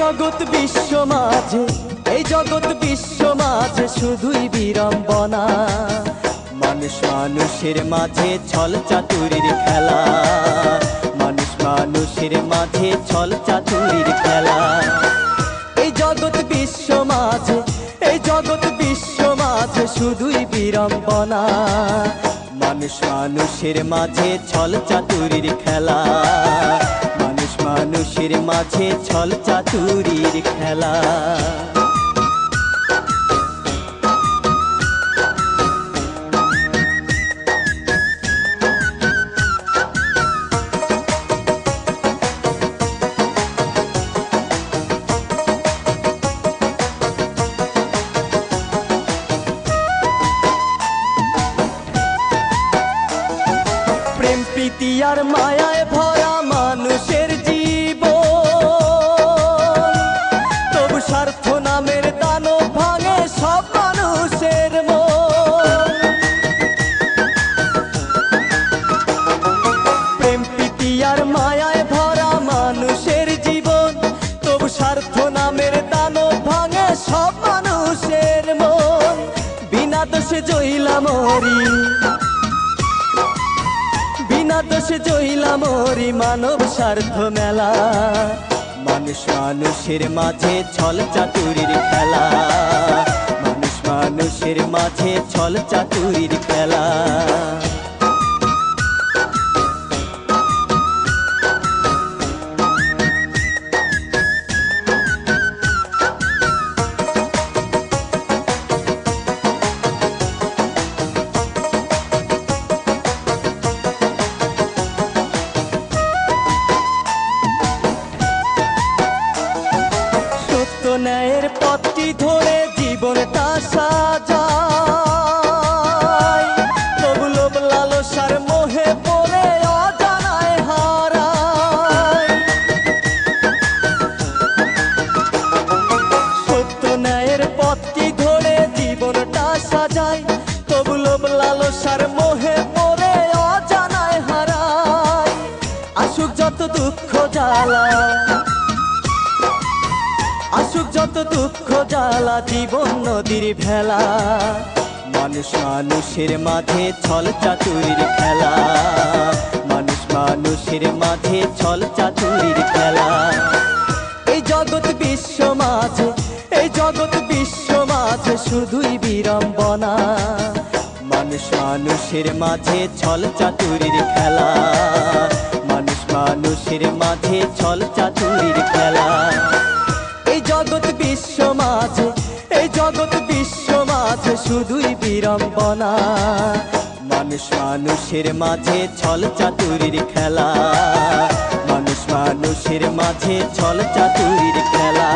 জগৎ বিশ্ব মাঝে, এই জগৎ বিশ্ব মাঝে শুধুই বিড়ম্বনা। মানুষ মানুষের মাঝে ছল চাতুরির খেলা, মানুষ মানুষের মাঝে ছল চাতুরির খেলা। এই জগৎ বিশ্ব মাঝে, এই জগৎ বিশ্ব মাঝে শুধুই বিড়ম্বনা। মানুষ মানুষের মাঝে ছল চাতুরির খেলা, মানুষ মানুষের মাঝে ছল চাতুরির খেলা। প্রেম প্রীতি আর মায়ায় ভরা মানুষের জীবন, তবু স্বার্থ নামের দানব ভাঙে সব মানুষের মন। প্রেম প্রীতি আর মায়ায় ভরা মানুষের জীবন, তবু স্বার্থ নামের দানব ভাঙে সব মানুষের মন। বিনা দোষে জইলা মরি, বিনা দোষে জইলা মরি মানব স্বার্থ মেলা। মানুষ মানুষের মাঝে ছল চাতুরির খেলা, মানুষ মানুষের মাঝে ছল চাতুরির খেলা। ন্যায়ের পথটি ধরে জীবনটা সাজাই, তবু লোভ লালসার মোহে পড়ে অজানায় হারাই। সত্য ন্যায়ের পথটি ধরে জীবনটা সাজাই, তবু লোভ লালসার মোহে পড়ে অজানায় হারাই। আসুক যত দুঃখ জ্বালা, আসুক যত দুঃখ জ্বালা, জীবন নদীর ভেলা। মানুষ মানুষের মাঝে ছল চাতুরির খেলা, মানুষ মানুষের মাঝে ছল চাতুরির খেলা। এই জগৎ বিশ্ব মাঝে, এই জগৎ বিশ্ব মাঝে শুধুই বিড়ম্বনা। মানুষ মানুষের মাঝে ছল চাতুরির খেলা, মানুষ মানুষের মাঝে ছল চাতুরির খেলা। এই জগৎ বিশ্ব মাঝে, এই জগৎ বিশ্ব মাঝে শুধুই বিড়ম্বনা। মানুষ মানুষের মাঝে ছল চাতুরির খেলা, মানুষ মানুষের মাঝে ছল চাতুরির খেলা।